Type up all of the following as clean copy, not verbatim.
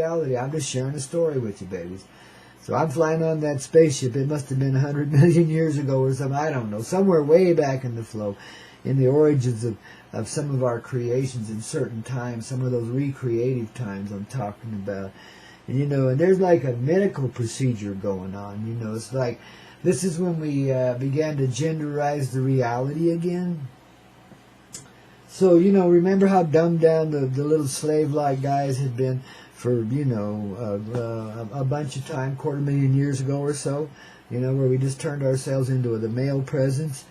reality. I'm just sharing a story with you, babies. So I'm flying on that spaceship. It must have been 100 million years ago or something. I don't know. Somewhere way back in the flow, in the origins of some of our creations in certain times, some of those recreative times I'm talking about. And, and there's like a medical procedure going on. It's like, this is when we began to genderize the reality again. So, remember how dumbed down the little slave-like guys had been for, a bunch of time, 250,000 years ago or so, where we just turned ourselves into the male presence,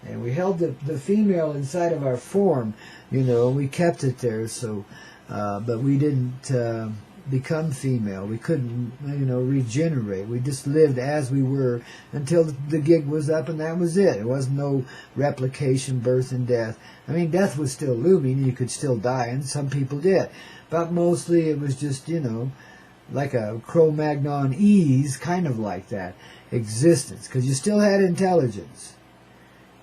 and we held the female inside of our form, and we kept it there, so, but we didn't become female. We couldn't, regenerate. We just lived as we were until the gig was up, and that was it. It wasn't no replication, birth, and death. I mean, death was still looming. You could still die, and some people did. But mostly it was just, like a Cro-Magnon ease, kind of like that, existence. Because you still had intelligence,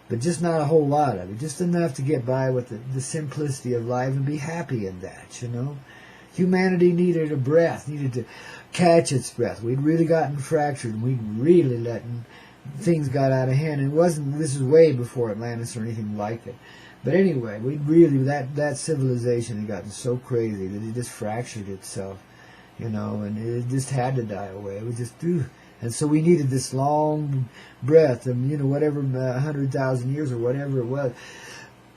but just not a whole lot of it. Just enough to get by with the simplicity of life and be happy in that, Humanity needed a breath, needed to catch its breath. We'd really gotten fractured, and we'd really letting things got out of hand. And this is way before Atlantis or anything like it. But anyway, we'd really, that civilization had gotten so crazy that it just fractured itself, and it just had to die away. It was just, and so we needed this long breath of, whatever, 100,000 years or whatever it was,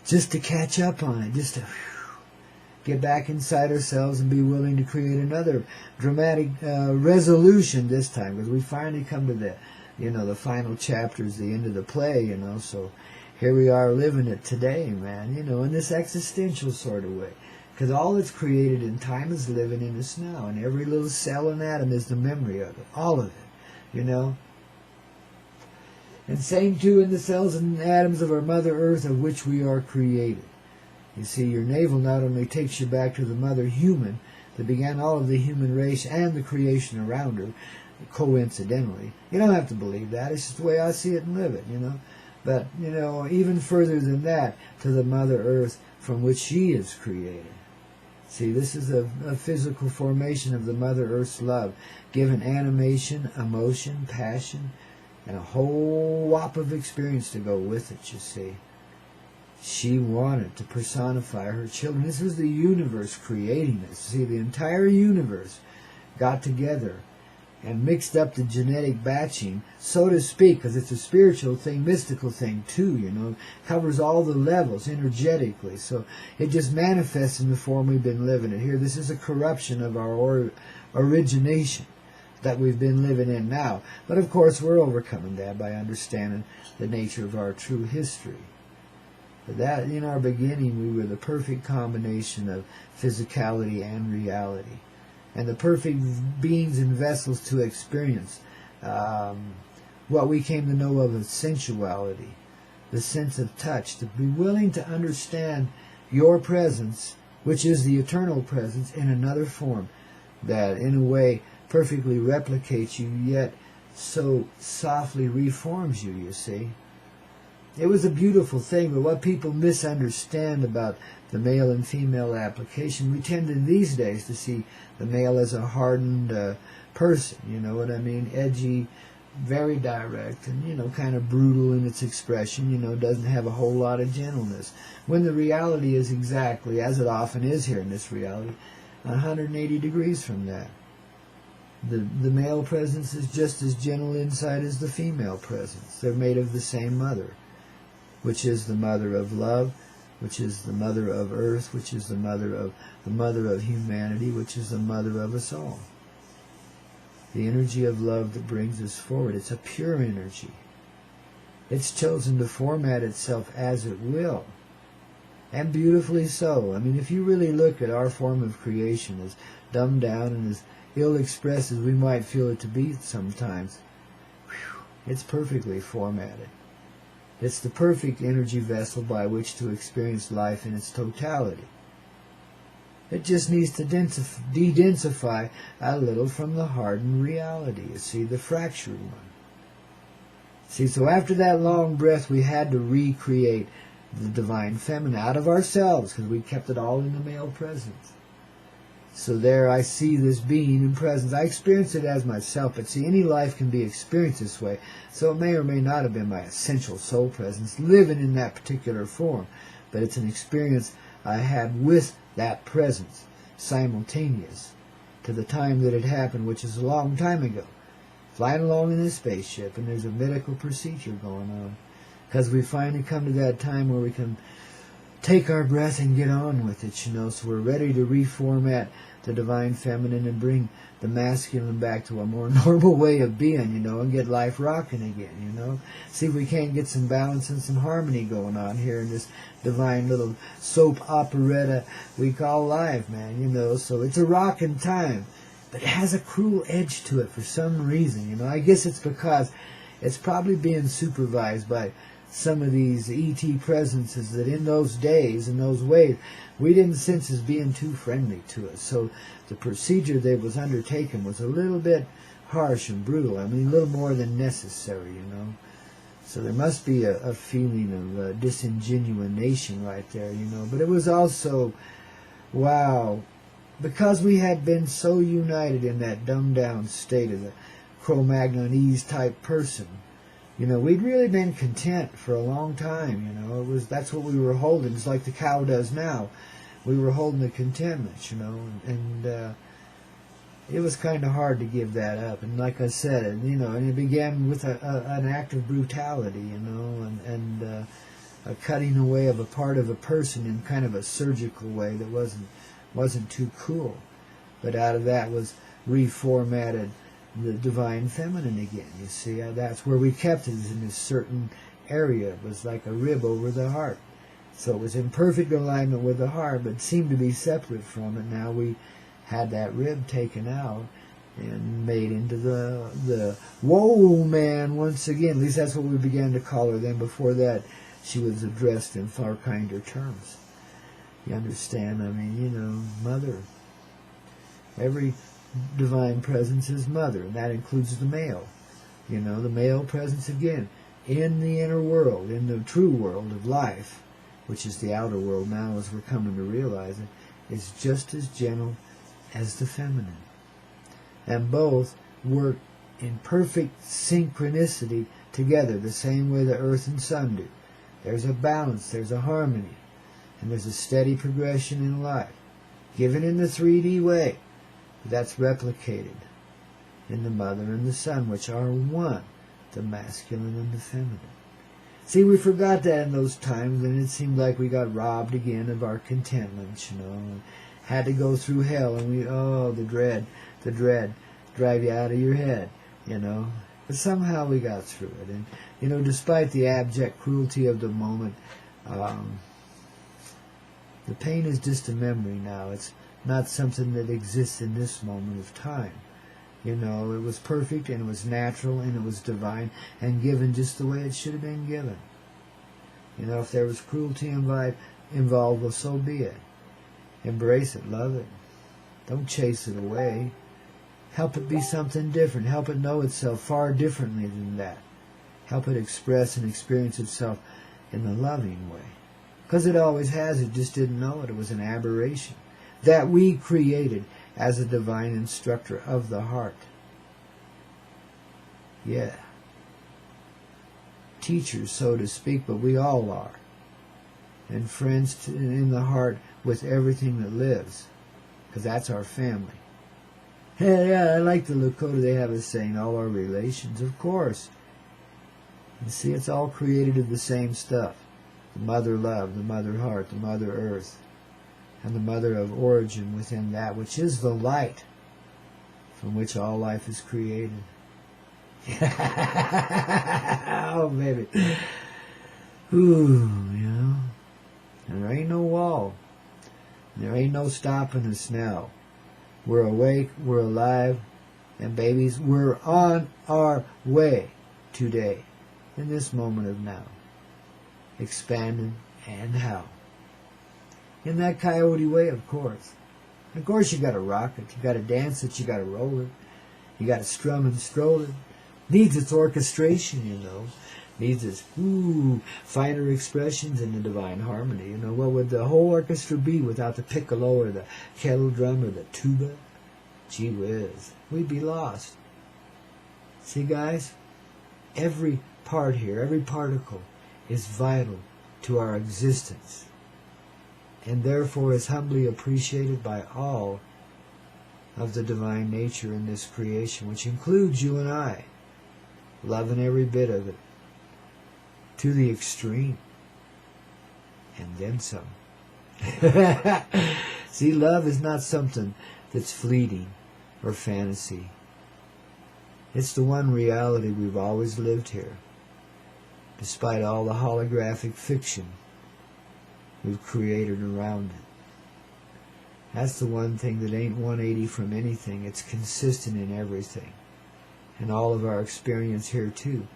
just to catch up on it, just to get back inside ourselves and be willing to create another dramatic resolution this time, because we finally come to the final chapters, the end of the play, so here we are living it today, man, in this existential sort of way, because all that's created in time is living in us now, and every little cell and atom is the memory of it, all of it, and same too in the cells and atoms of our Mother Earth, of which we are created. You see, your navel not only takes you back to the mother human that began all of the human race and the creation around her, coincidentally. You don't have to believe that. It's just the way I see it and live it, But, even further than that, to the Mother Earth from which she is created. See, this is a physical formation of the Mother Earth's love, given animation, emotion, passion, and a whole whop of experience to go with it, you see. She wanted to personify her children. This was the universe creating this. See, the entire universe got together and mixed up the genetic batching, so to speak, because it's a spiritual thing, mystical thing too, covers all the levels energetically. So it just manifests in the form we've been living in here. This is a corruption of our origination that we've been living in now. But of course, we're overcoming that by understanding the nature of our true history. But that, in our beginning, we were the perfect combination of physicality and reality, and the perfect beings and vessels to experience what we came to know of as sensuality, the sense of touch, to be willing to understand your presence, which is the eternal presence, in another form that, in a way, perfectly replicates you, yet so softly reforms you, you see. It was a beautiful thing, but what people misunderstand about the male and female application, we tend in these days to see the male as a hardened person, you know what I mean? Edgy, very direct, and, kind of brutal in its expression, doesn't have a whole lot of gentleness. When the reality is exactly, as it often is here in this reality, 180 degrees from that. The male presence is just as gentle inside as the female presence. They're made of the same mother, which is the mother of love, which is the mother of earth, which is the mother of humanity, which is the mother of us all. The energy of love that brings us forward. It's a pure energy. It's chosen to format itself as it will. And beautifully so. I mean, if you really look at our form of creation, as dumbed down and as ill-expressed as we might feel it to be sometimes, it's perfectly formatted. It's the perfect energy vessel by which to experience life in its totality. It just needs to de-densify a little from the hardened reality, you see, the fractured one. See, so after that long breath, we had to recreate the divine feminine out of ourselves, because we kept it all in the male presence. So there I see this being in presence. I experience it as myself, but see, any life can be experienced this way. So it may or may not have been my essential soul presence living in that particular form, but it's an experience I had with that presence, simultaneous to the time that it happened, which is a long time ago. Flying along in this spaceship, and there's a medical procedure going on, because we finally come to that time where we can take our breath and get on with it, you know. So we're ready to reformat the divine feminine and bring the masculine back to a more normal way of being, you know, and get life rocking again, you know. See if we can't get some balance and some harmony going on here in this divine little soap operetta we call life, man, you know. So it's a rocking time, but it has a cruel edge to it for some reason, you know. I guess it's because it's probably being supervised by some of these ET presences that in those days, in those ways, we didn't sense as being too friendly to us. So the procedure that was undertaken was a little bit harsh and brutal. I mean, a little more than necessary, you know. So there must be a feeling of disingenuination right there, you know. But it was also, wow, because we had been so united in that dumbed-down state of the Cro-Magnon-ese type person, you know, we'd really been content for a long time, you know. That's what we were holding. It's like the cow does now. We were holding the contentment, you know, and it was kind of hard to give that up. And like I said, you know, and it began with an act of brutality, you know, and a cutting away of a part of a person in kind of a surgical way that wasn't too cool. But out of that was reformatted the divine feminine again. You see, that's where we kept it, in this certain area. It was like a rib over the heart. So it was in perfect alignment with the heart, but seemed to be separate from it. Now we had that rib taken out and made into the whoa man once again. At least that's what we began to call her. Then before that, she was addressed in far kinder terms. You understand? I mean, you know, mother. Every divine presence is mother, and that includes the male. You know, the male presence again in the inner world, in the true world of life, which is the outer world now as we're coming to realize it, is just as gentle as the feminine. And both work in perfect synchronicity together, the same way the earth and sun do. There's a balance, there's a harmony, and there's a steady progression in life, given in the 3D way. That's replicated in the mother and the son, which are one, the masculine and the feminine. See, we forgot that in those times, and it seemed like we got robbed again of our contentment, you know, and had to go through hell, and the dread, drive you out of your head, you know. But somehow we got through it, and, you know, despite the abject cruelty of the moment, the pain is just a memory now. It's not something that exists in this moment of time. You know, it was perfect, and it was natural, and it was divine, and given just the way it should have been given. You know, if there was cruelty involved, well, so be it. Embrace it, love it. Don't chase it away. Help it be something different. Help it know itself far differently than that. Help it express and experience itself in the loving way. Because it always has, it just didn't know it. It was an aberration that we created as a divine instructor of the heart. Yeah. Teachers, so to speak, but we all are. And friends in the heart with everything that lives. Because that's our family. Yeah, I like the Lakota. They have a saying, all our relations, of course. And see, it's all created of the same stuff. The mother love, the mother heart, the mother earth, and the mother of origin within that which is the light from which all life is created. Oh, baby. Ooh, you know. There ain't no wall. There ain't no stopping us now. We're awake, we're alive, and babies, we're on our way today, in this moment of now. Expanding and how. In that coyote way, of course. Of course you gotta rock it, you gotta dance it, you gotta roll it, you gotta strum and stroll it. Needs its orchestration, you know. needs its finer expressions in the divine harmony. You know, what would the whole orchestra be without the piccolo or the kettle drum or the tuba? Gee whiz, we'd be lost. See, guys, every part here, every particle is vital to our existence, and therefore is humbly appreciated by all of the divine nature in this creation, which includes you and I, loving every bit of it to the extreme, and then some. See, love is not something that's fleeting or fantasy. It's the one reality we've always lived here, despite all the holographic fiction we've created around it. That's the one thing that ain't 180 from anything. It's consistent in everything, and all of our experience here too.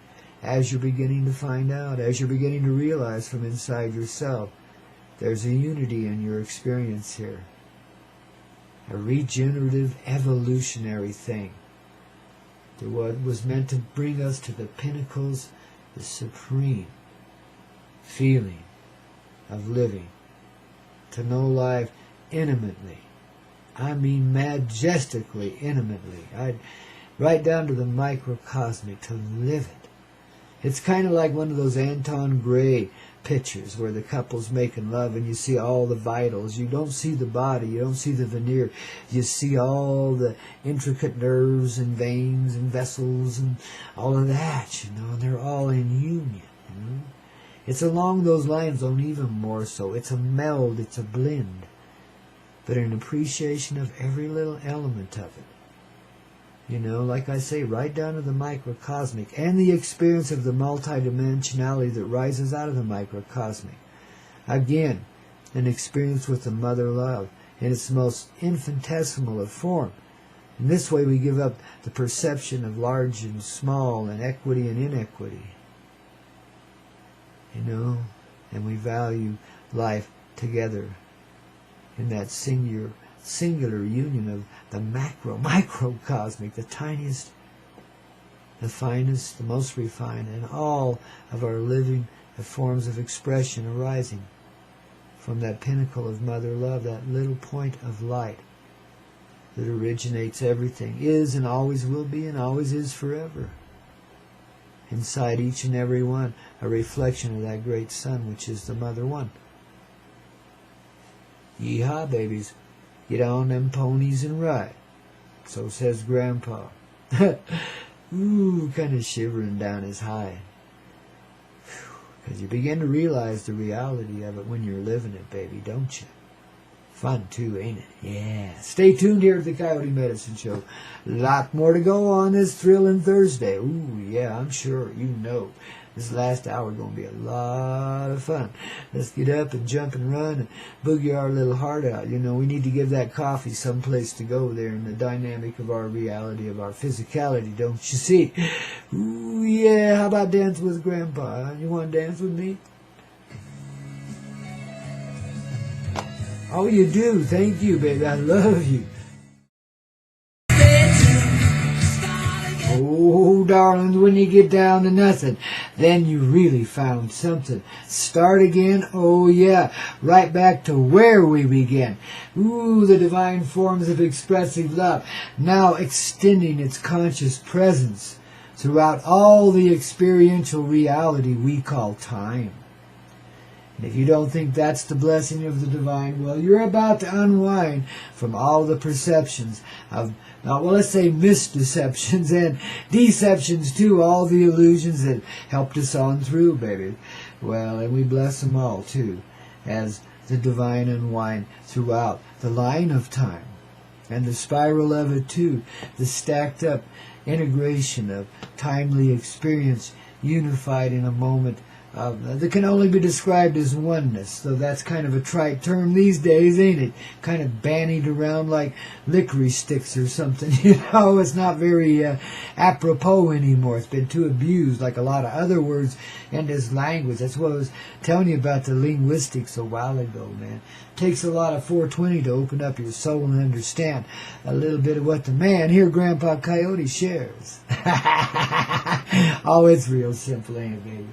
As you're beginning to find out, as you're beginning to realize from inside yourself, there's a unity in your experience here. A regenerative, evolutionary thing. What was meant to bring us to the pinnacles, the supreme feeling of living. To know life intimately. I mean majestically, intimately. Right down to the microcosmic, to live it. It's kind of like one of those Anton Gray pictures where the couple's making love and you see all the vitals. You don't see the body, you don't see the veneer. You see all the intricate nerves and veins and vessels and all of that, you know, and they're all in union, you know. It's along those lines, though, even more so. It's a meld, it's a blend, but an appreciation of every little element of it. You know, like I say, right down to the microcosmic, and the experience of the multidimensionality that rises out of the microcosmic. Again, an experience with the mother love in its most infinitesimal of form. In this way we give up the perception of large and small and equity and inequity. You know, and we value life together in that singular union of the microcosmic, the tiniest, the finest, the most refined, and all of our living forms of expression arising from that pinnacle of mother love, that little point of light that originates everything, is and always will be and always is forever. Inside each and every one, a reflection of that great sun, which is the Mother One. Yeehaw, babies. Get on them ponies and ride. So says Grandpa. Ooh, kind of shivering down his hide. Because you begin to realize the reality of it when you're living it, baby, don't you? Fun too, ain't it? Yeah. Stay tuned here at the Coyote Medicine Show. Lot more to go on this thrilling Thursday. Ooh, yeah, I'm sure. You know. This last hour is going to be a lot of fun. Let's get up and jump and run and boogie our little heart out. You know, we need to give that coffee some place to go there in the dynamic of our reality, of our physicality, don't you see? Ooh, yeah. How about dancing with Grandpa? Huh? You want to dance with me? Oh, you do. Thank you, baby. I love you. Oh, darlings, when you get down to nothing, then you really found something. Start again? Oh, yeah. Right back to where we began. Ooh, the divine forms of expressive love, now extending its conscious presence throughout all the experiential reality we call time. And if you don't think that's the blessing of the divine, well, you're about to unwind from all the perceptions of, well, let's say misdeceptions and deceptions too, all the illusions that helped us on through, baby. Well, and we bless them all too, as the divine unwind throughout the line of time. And the spiral of it too, the stacked up integration of timely experience unified in a moment that can only be described as oneness, though that's kind of a trite term these days, ain't it? Kind of bandied around like licorice sticks or something, you know? It's not very apropos anymore. It's been too abused, like a lot of other words in this language. That's what I was telling you about the linguistics a while ago, man. It takes a lot of 420 to open up your soul and understand a little bit of what the man here, Grandpa Coyote, shares. Oh, it's real simple, ain't it, baby?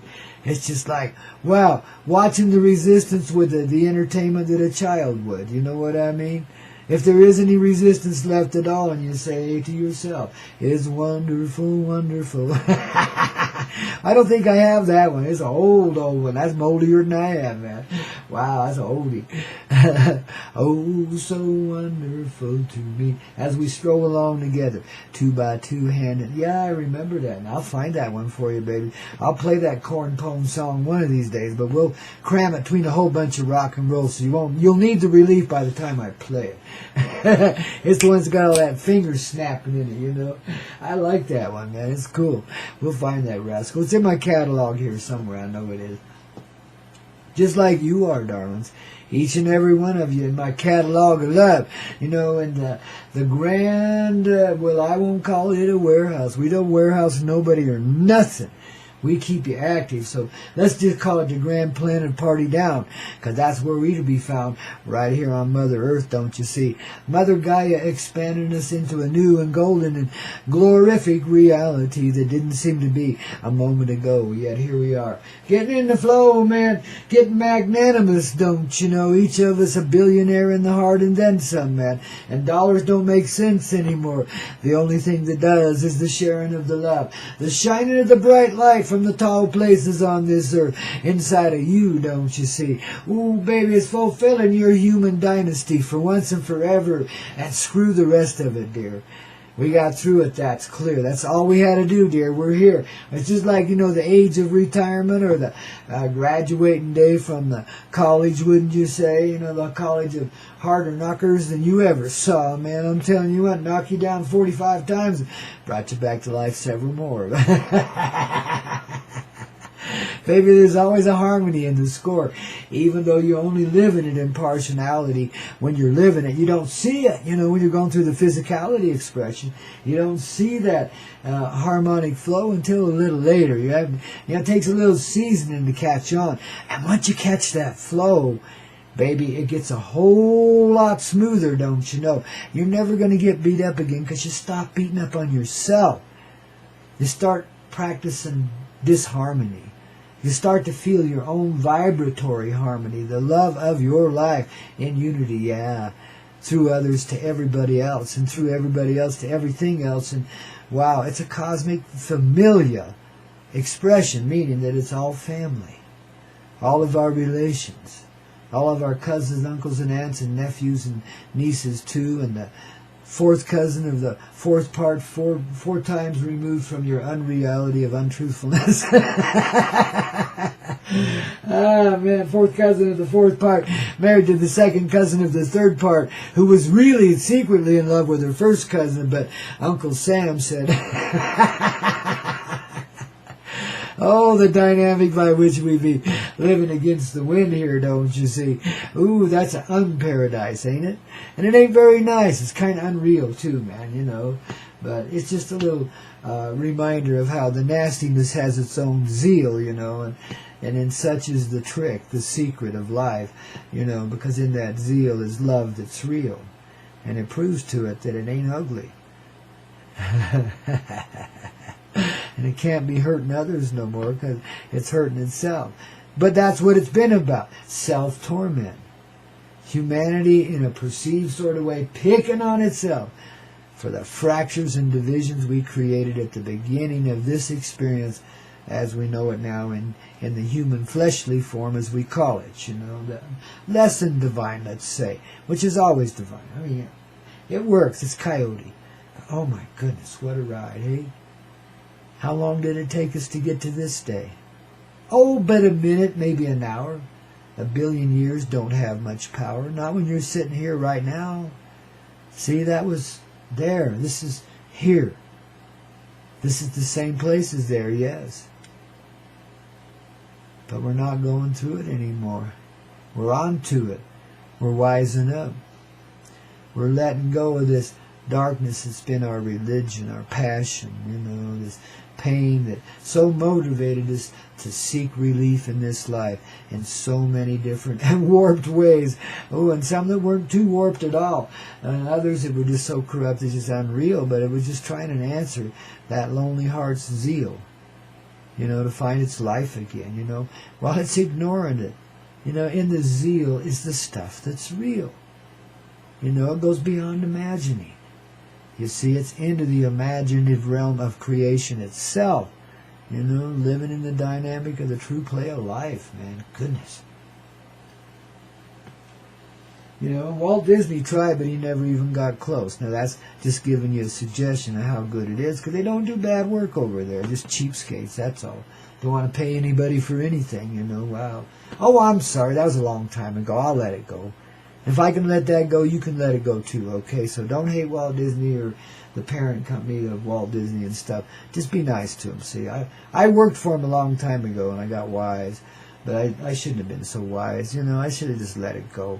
It's just like, wow, watching the resistance with the entertainment that a child would. You know what I mean? If there is any resistance left at all, and you say to yourself, it's wonderful, wonderful. I don't think I have that one. It's an old one. That's moldier than I am, man. Wow, that's an oldie. Oh, so wonderful to me. As we stroll along together, 2 by 2 handed. Yeah, I remember that. And I'll find that one for you, baby. I'll play that corn poem song one of these days, but we'll cram it between a whole bunch of rock and roll, so you'll need the relief by the time I play it. It's the one that's got all that finger snapping in it, you know. I like that one, man. It's cool. We'll find that rascal. It's in my catalog here somewhere. I know it is. Just like you are, darlings. Each and every one of you in my catalog of love. You know, and the grand, well, I won't call it a warehouse. We don't warehouse nobody or nothing. We keep you active, so let's just call it the Grand Planet Party Down, because that's where we to be found, right here on Mother Earth, don't you see? Mother Gaia expanding us into a new and golden and glorific reality that didn't seem to be a moment ago, yet here we are. Getting in the flow, man, getting magnanimous, don't you know? Each of us a billionaire in the heart and then some, man, and dollars don't make sense anymore. The only thing that does is the sharing of the love, the shining of the bright light from the tall places on this earth, inside of you, don't you see? Ooh, baby, it's fulfilling your human dynasty for once and forever, and screw the rest of it, dear. We got through it, that's clear. That's all we had to do, dear. We're here. It's just like, you know, the age of retirement or the graduating day from the college, wouldn't you say? You know, the college of harder knockers than you ever saw, man. I'm telling you what, knock you down 45 times, brought you back to life several more. Baby, there's always a harmony in the score, even though you only live in it in partiality. When you're living it, you don't see it. You know, when you're going through the physicality expression, you don't see that harmonic flow until a little later. It takes a little seasoning to catch on. And once you catch that flow, baby, it gets a whole lot smoother, don't you know? You're never going to get beat up again because you stop beating up on yourself. You start practicing disharmony. You start to feel your own vibratory harmony, the love of your life in unity, yeah, through others to everybody else, and through everybody else to everything else. And wow, it's a cosmic familia expression, meaning that it's all family, all of our relations, all of our cousins, uncles, and aunts, and nephews, and nieces too, and the fourth cousin of the fourth part, four times removed from your unreality of untruthfulness. Ah, man, fourth cousin of the fourth part, married to the second cousin of the third part, who was really secretly in love with her first cousin, but Uncle Sam said... Oh, the dynamic by which we be living against the wind here, don't you see? Ooh, that's an unparadise, ain't it? And it ain't very nice. It's kind of unreal, too, man, you know. But it's just a little reminder of how the nastiness has its own zeal, you know, and in such is the trick, the secret of life, you know, because in that zeal is love that's real. And it proves to it that it ain't ugly. And it can't be hurting others no more because it's hurting itself. But that's what it's been about, self-torment. Humanity, in a perceived sort of way, picking on itself for the fractures and divisions we created at the beginning of this experience as we know it now in the human fleshly form, as we call it, you know, the less than divine, let's say, which is always divine. I mean, it works. It's Coyote. Oh, my goodness, what a ride, eh? How long did it take us to get to this day? Oh, but a minute, maybe an hour. A billion years don't have much power. Not when you're sitting here right now. See, that was there. This is here. This is the same place as there, yes. But we're not going through it anymore. We're on to it. We're wising up. We're letting go of this darkness that's been our religion, our passion, you know, this pain that so motivated us to seek relief in this life in so many different and warped ways. Oh, and some that weren't too warped at all. And others that were just so corrupt it's just unreal, but it was just trying to answer that lonely heart's zeal. to find its life again, while it's ignoring it. In the zeal is the stuff that's real. It goes beyond imagining. You see, it's into the imaginative realm of creation itself. Living in the dynamic of the true play of life, man. Goodness. Walt Disney tried, but he never even got close. Now, that's just giving you a suggestion of how good it is, because they don't do bad work over there. Just cheapskates, that's all. Don't want to pay anybody for anything, wow. Oh, I'm sorry, that was a long time ago. I'll let it go. If I can let that go, you can let it go too, okay? So don't hate Walt Disney or the parent company of Walt Disney and stuff. Just be nice to him, see? I worked for him a long time ago, and I got wise. But I shouldn't have been so wise, I should have just let it go.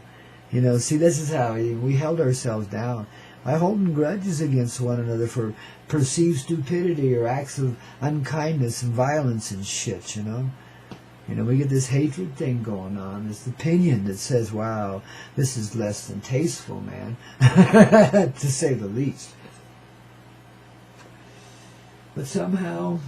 See, this is how we held ourselves down by holding grudges against one another for perceived stupidity or acts of unkindness and violence and shit, we get this hatred thing going on, this opinion that says, wow, this is less than tasteful, man, to say the least. But somehow,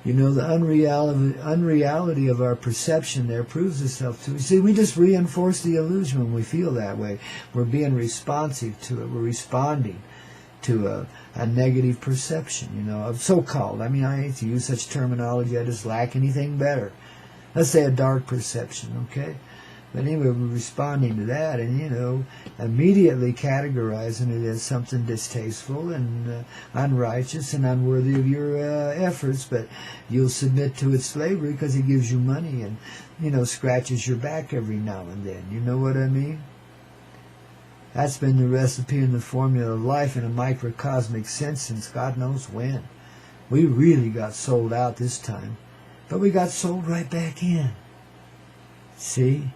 the unreality of our perception there proves itself to us. See, we just reinforce the illusion when we feel that way. We're being responsive to it. We're responding to a negative perception, of so-called. I hate to use such terminology. I just lack anything better. Let's say a dark perception, okay? But anyway, we're responding to that and, immediately categorizing it as something distasteful and unrighteous and unworthy of your efforts, but you'll submit to its slavery because it gives you money and, scratches your back every now and then. You know what I mean? That's been the recipe and the formula of life in a microcosmic sense since God knows when. We really got sold out this time, but we got sold right back in. See?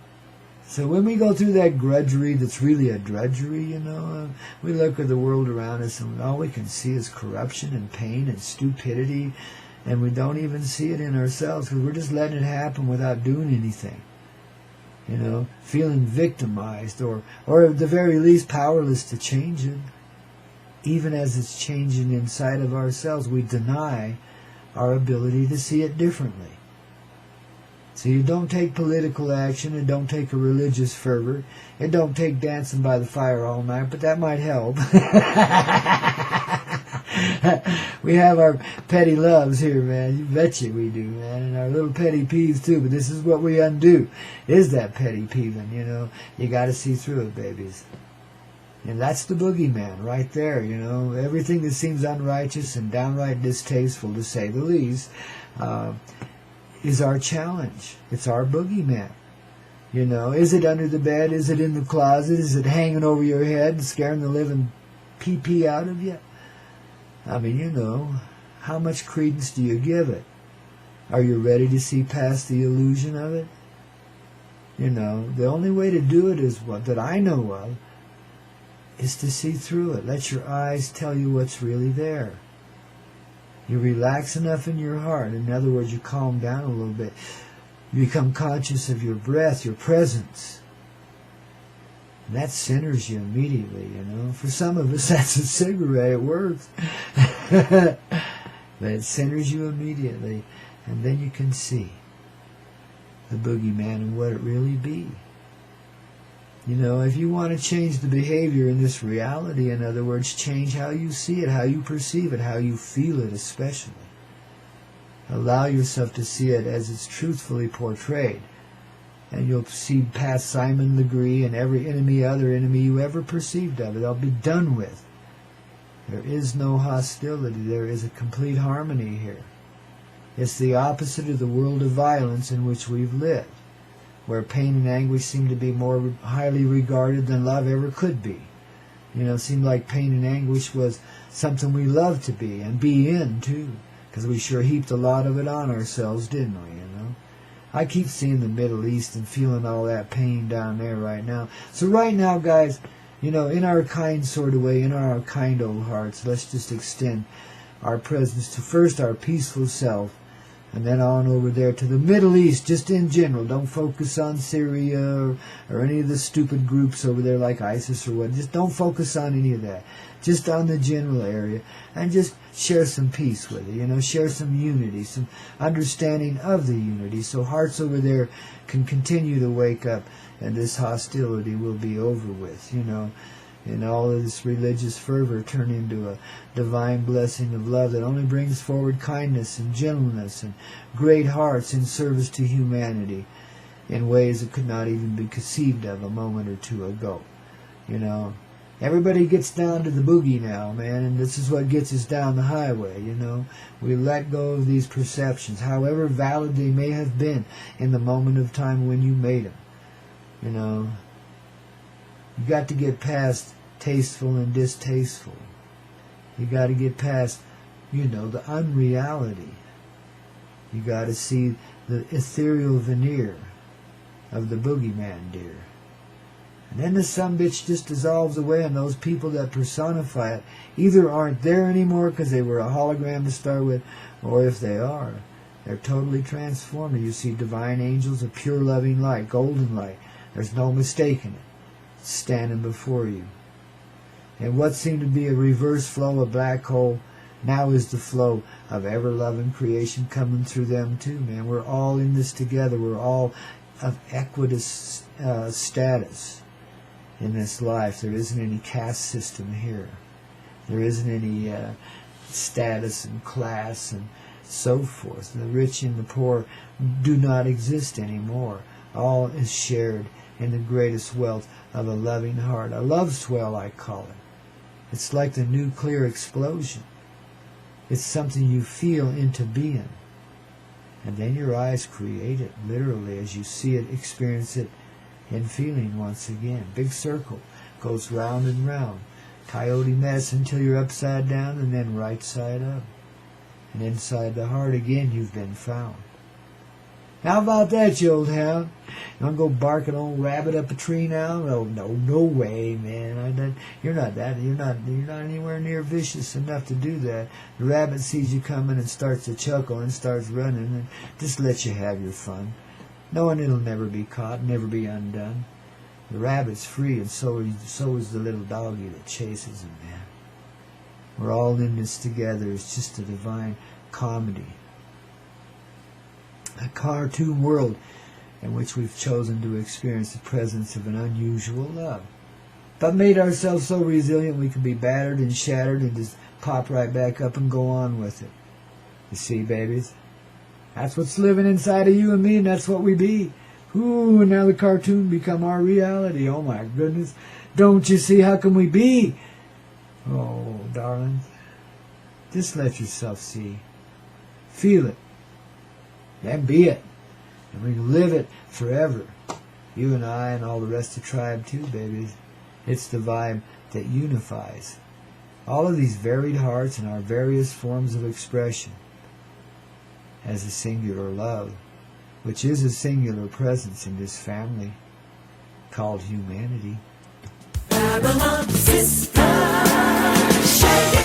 So when we go through that grudgery that's really a drudgery, we look at the world around us and all we can see is corruption and pain and stupidity, and we don't even see it in ourselves because we're just letting it happen without doing anything. Feeling victimized or at the very least powerless to change it. Even as it's changing inside of ourselves, we deny our ability to see it differently. So you don't take political action, it don't take a religious fervor, it don't take dancing by the fire all night, but that might help. We have our petty loves here, man. You betcha we do, man. And our little petty peeves too, but this is what we undo, is that petty peeving, You gotta see through it, babies. And that's the boogeyman right there, Everything that seems unrighteous and downright distasteful, to say the least, is our challenge. It's our boogeyman. Is it under the bed? Is it in the closet? Is it hanging over your head and scaring the living pee-pee out of you? How much credence do you give it? Are you ready to see past the illusion of it? The only way to do it is that I know of, is to see through it. Let your eyes tell you what's really there. You relax enough in your heart. In other words, you calm down a little bit. You become conscious of your breath, your presence. And that centers you immediately, For some of us, that's a cigarette. It works. But it centers you immediately. And then you can see the boogeyman and what it really be. If you want to change the behavior in this reality, in other words, change how you see it, how you perceive it, how you feel it especially. Allow yourself to see it as it's truthfully portrayed. And you'll see past Simon Legree and every other enemy you ever perceived of it. They'll be done with. There is no hostility. There is a complete harmony here. It's the opposite of the world of violence in which we've lived, where pain and anguish seem to be more highly regarded than love ever could be. It seemed like pain and anguish was something we loved to be, and be in, too, because we sure heaped a lot of it on ourselves, didn't we, I keep seeing the Middle East and feeling all that pain down there right now. So right now, guys, in our kind sort of way, in our kind old hearts, let's just extend our presence to first our peaceful self, And then on over there to the Middle East, just in general. Don't focus on Syria or any of the stupid groups over there like ISIS or what. Just don't focus on any of that. Just on the general area. And just share some peace with it. Share some unity, some understanding of the unity. So hearts over there can continue to wake up and this hostility will be over with, And all of this religious fervor turn into a divine blessing of love that only brings forward kindness and gentleness and great hearts in service to humanity in ways that could not even be conceived of a moment or two ago. Everybody gets down to the boogie now, man, and this is what gets us down the highway, We let go of these perceptions, however valid they may have been in the moment of time when you made them, You got to get past tasteful and distasteful. You got to get past, the unreality. You got to see the ethereal veneer of the boogeyman, dear. And then the sumbitch just dissolves away, and those people that personify it either aren't there anymore because they were a hologram to start with, or if they are, they're totally transformed. You see divine angels of pure loving light, golden light. There's no mistaking it. Standing before you. And what seemed to be a reverse flow of black hole now is the flow of ever-loving creation coming through them too, man. We're all in this together. We're all of equitous status in this life. There isn't any caste system here. There isn't any status and class and so forth. The rich and the poor do not exist anymore. All is shared in the greatest wealth of a loving heart. A love swell, I call it. It's like the nuclear explosion. It's something you feel into being. And then your eyes create it, literally, as you see it, experience it, and feeling once again. Big circle goes round and round. Coyote mess until you're upside down and then right side up. And inside the heart again you've been found. How about that, you old hound? You want to go bark an old rabbit up a tree now? No way, man. You're not anywhere near vicious enough to do that. The rabbit sees you coming and starts to chuckle and starts running and just lets you have your fun, knowing it'll never be caught, never be undone. The rabbit's free, and so is the little doggy that chases him, man. We're all in this together. It's just a divine comedy. A cartoon world in which we've chosen to experience the presence of an unusual love, but made ourselves so resilient we can be battered and shattered and just pop right back up and go on with it. You see, babies? That's what's living inside of you and me, and that's what we be. Ooh, and now the cartoon become our reality. Oh my goodness. Don't you see? How can we be? Oh, darling. Just let yourself see. Feel it. Then be it. And we can live it forever. You and I and all the rest of the tribe too, babies. It's the vibe that unifies all of these varied hearts and our various forms of expression as a singular love, which is a singular presence in this family called humanity. Babylon, sister, shake it.